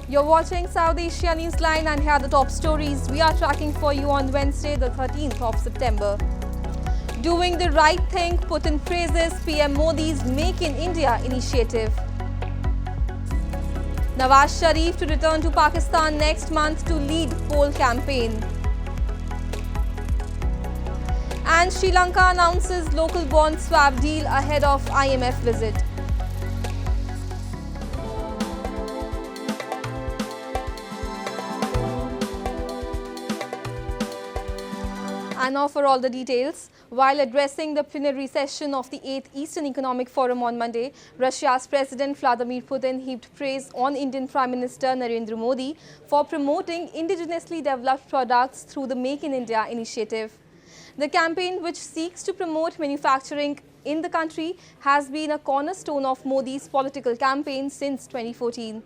You're watching South Asia Newsline, and here are the top stories we are tracking for you on Wednesday, the 13th of September. Doing the right thing, Putin praises PM Modi's Make in India initiative. Shehbaz Sharif to return to Pakistan next month to lead poll campaign. And Sri Lanka announces local bond swap deal ahead of IMF visit. And now for all the details. While addressing the plenary session of the 8th Eastern Economic Forum on Monday, Russia's President Vladimir Putin heaped praise on Indian Prime Minister Narendra Modi for promoting indigenously developed products through the Make in India initiative. The campaign, which seeks to promote manufacturing in the country, has been a cornerstone of Modi's political campaign since 2014.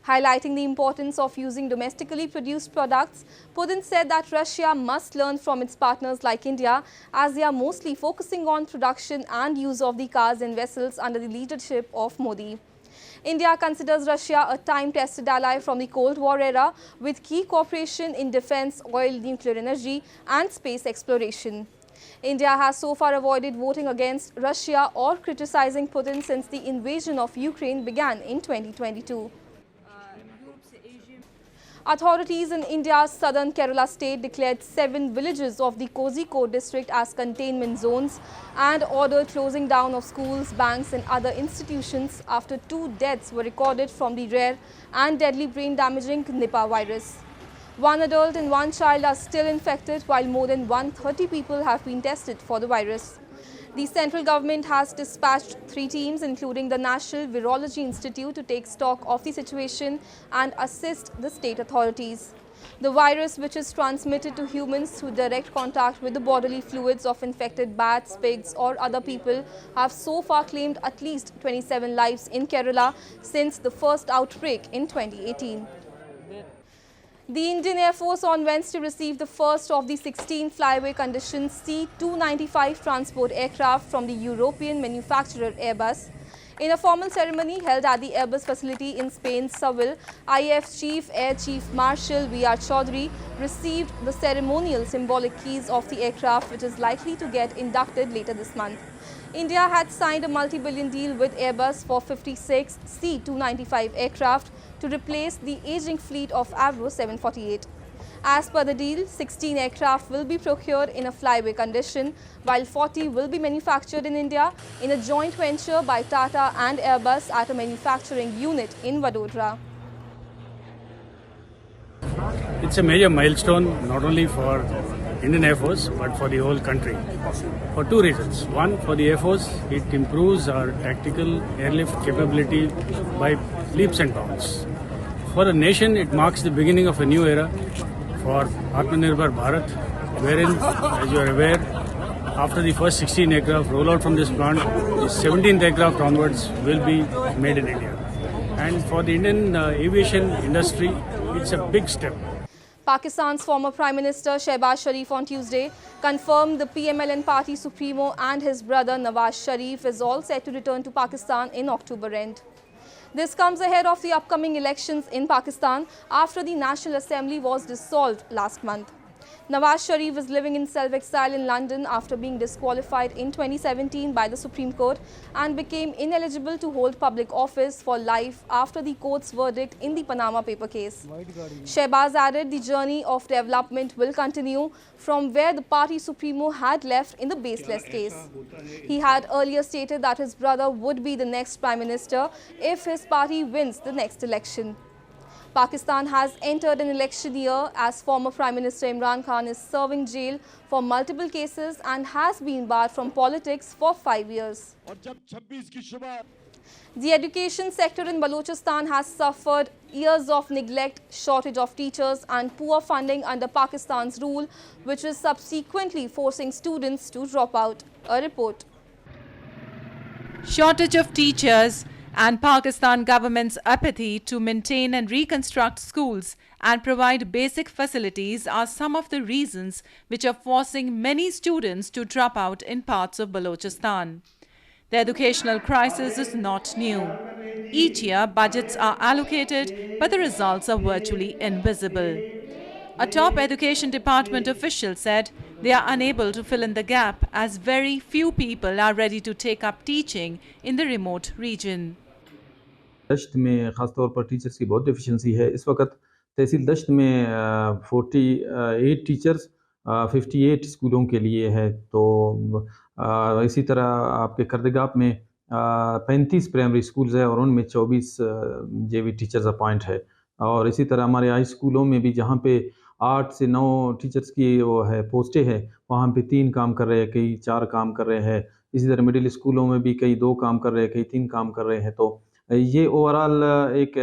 Highlighting the importance of using domestically produced products, Putin said that Russia must learn from its partners like India, as they are mostly focusing on production and use of the cars and vessels under the leadership of Modi. India considers Russia a time-tested ally from the Cold War era, with key cooperation in defense, oil, nuclear energy and space exploration. India has so far avoided voting against Russia or criticizing Putin since the invasion of Ukraine began in 2022. Authorities in India's southern Kerala state declared 7 villages of the Kozhikode district as containment zones and ordered closing down of schools, banks and other institutions after 2 deaths were recorded from the rare and deadly brain-damaging Nipah virus. 1 adult and 1 child are still infected, while more than 130 people have been tested for the virus. The central government has dispatched 3 teams, including the National Virology Institute, to take stock of the situation and assist the state authorities. The virus, which is transmitted to humans through direct contact with the bodily fluids of infected bats, pigs or other people, have so far claimed at least 27 lives in Kerala since the first outbreak in 2018. The Indian Air Force on Wednesday received the first of the 16 flyaway condition C-295 transport aircraft from the European Manufacturer Airbus. In a formal ceremony held at the Airbus facility in Spain's Seville, IAF Chief Air Chief Marshal V.R. Chaudhary received the ceremonial symbolic keys of the aircraft, which is likely to get inducted later this month. India had signed a multi-billion deal with Airbus for 56 C-295 aircraft to replace the aging fleet of Avro 748. As per the deal, 16 aircraft will be procured in a flyaway condition, while 40 will be manufactured in India in a joint venture by Tata and Airbus at a manufacturing unit in Vadodara. It's a major milestone not only for Indian Air Force but for the whole country, for 2 reasons. One, for the Air Force, it improves our tactical airlift capability by leaps and bounds. For the nation, it marks the beginning of a new era for Atmanirbhar Bharat, wherein, as you are aware, after the first 16 aircraft roll out from this plant, the 17th aircraft onwards will be made in India. And for the Indian aviation industry, it's a big step. Pakistan's former Prime Minister Shehbaz Sharif on Tuesday confirmed the PML-N party supremo and his brother Nawaz Sharif is all set to return to Pakistan in October end. This comes ahead of the upcoming elections in Pakistan after the National Assembly was dissolved last month. Nawaz Sharif is living in self-exile in London after being disqualified in 2017 by the Supreme Court and became ineligible to hold public office for life after the court's verdict in the Panama paper case. Shehbaz added the journey of development will continue from where the party supremo had left in the baseless case. He had earlier stated that his brother would be the next Prime Minister if his party wins the next election. Pakistan has entered an election year as former Prime Minister Imran Khan is serving jail for multiple cases and has been barred from politics for 5 years. The education sector in Balochistan has suffered years of neglect, shortage of teachers and poor funding under Pakistan's rule, which is subsequently forcing students to drop out. A report. Shortage of teachers and Pakistan government's apathy to maintain and reconstruct schools and provide basic facilities are some of the reasons which are forcing many students to drop out in parts of Balochistan. The educational crisis is not new. Each year, budgets are allocated, but the results are virtually invisible. A top education department official said they are unable to fill in the gap as very few people are ready to take up teaching in the remote region. दश्त में ख़ासतौर पर teachers की बहुत deficiency है। इस वक्त तहसील दश्त में 48 teachers 58 स्कूलों के लिए है। तो इसी तरह आपके करदगाप में 35 प्राइमरी स्कूल्स है और उनमें 24 जेवी टीचर्स अपॉइंट है। और इसी तरह हमारे हाई स्कूलों में भी जहाँ पे 8 से 9 टीचर्स की वो है पोस्टें हैं, वहाँ पे 3 काम कर रहे हैं, कई 4 काम कर रहे हैं। इसी तरह मिडिल स्कूलों में भी कई 2 काम कर रहे हैं, कई 3 काम कर रहे हैं। तो ये ओवरऑल एक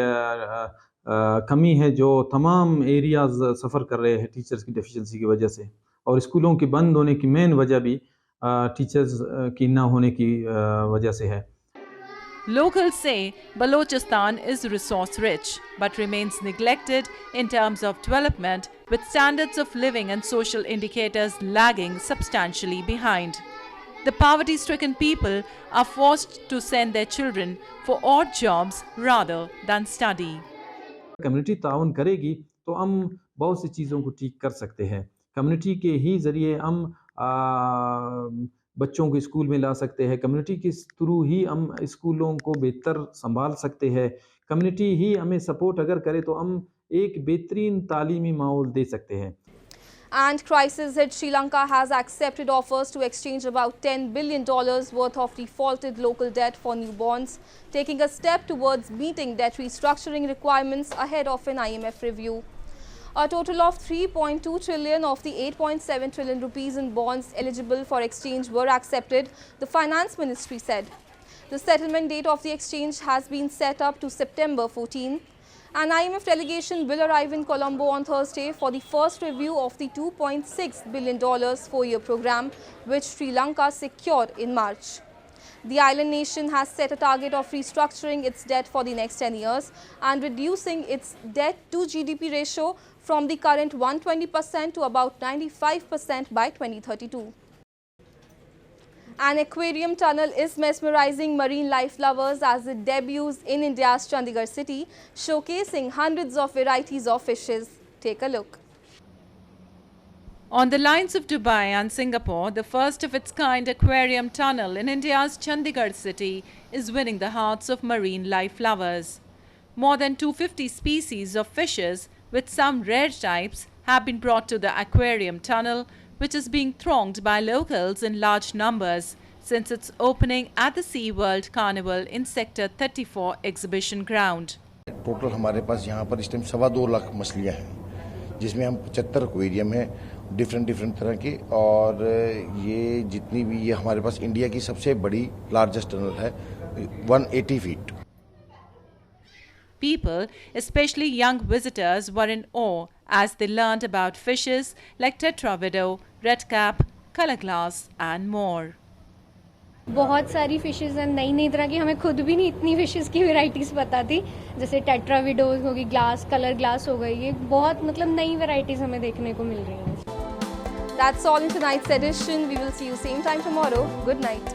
कमी है जो तमाम एरियाज़ सफ़र कर रहे हैं टीचर्स की डेफिशिएंसी की वजह से। और स्कूलों के बंद होने की मेन वजह भी टीचर्स की ना होने की वजह से है। Locals say Balochistan is resource rich but remains neglected in terms of development, with standards of living and social indicators lagging substantially behind. The poverty-stricken people are forced to send their children for odd jobs rather than study. Community ताउन करेगी तो हम बहुत सी चीज़ों को ठीक कर सकते हैं। कम्युनिटी के ही ज़रिए हम बच्चों को स्कूल में ला सकते हैं। कम्युनिटी के थ्रू ही हम स्कूलों को बेहतर संभाल सकते हैं। कम्युनिटी ही हमें सपोर्ट अगर करे तो हम एक बेहतरीन तालीमी माहौल दे सकते हैं। And crisis-hit Sri Lanka has accepted offers to exchange about $10 billion worth of defaulted local debt for new bonds, taking a step towards meeting debt restructuring requirements ahead of an IMF review. A total of 3.2 trillion of the 8.7 trillion rupees in bonds eligible for exchange were accepted, the Finance Ministry said. The settlement date of the exchange has been set up to September 14. An IMF delegation will arrive in Colombo on Thursday for the first review of the $2.6 billion 4-year program, which Sri Lanka secured in March. The island nation has set a target of restructuring its debt for the next 10 years and reducing its debt to GDP ratio from the current 120% to about 95% by 2032. An aquarium tunnel is mesmerizing marine life lovers as it debuts in India's Chandigarh city, showcasing hundreds of varieties of fishes. Take a look. On the lines of Dubai and Singapore, the first of its kind aquarium tunnel in India's Chandigarh city is winning the hearts of marine life lovers. More than 250 species of fishes, with some rare types, have been brought to the aquarium tunnel, which is being thronged by locals in large numbers since its opening at the SeaWorld Carnival in Sector 34 exhibition ground. Total हमारे पास यहाँ पर इस time 2.25 lakh मछलियाँ हैं, जिसमें हम 75 aquarium हैं different तरह के। और ये जितनी भी ये हमारे पास इंडिया की सबसे बड़ी लार्जेस्ट टनल है, 180 feet. People, especially young visitors, were in awe as they learned about fishes like tetravido, redcap, color glass and more. बहुत सारी फिशेस हैं नई तरह की, हमें खुद भी नहीं इतनी फिशेस की वैरायटीज़ पता थी। जैसे टेट्राविडोज होगी, ग्लास, कलर ग्लास हो गई, ये बहुत मतलब नई वैरायटीज़ हमें देखने को मिल रही हैं। That's all in tonight's edition. We will see you same time tomorrow. Good night.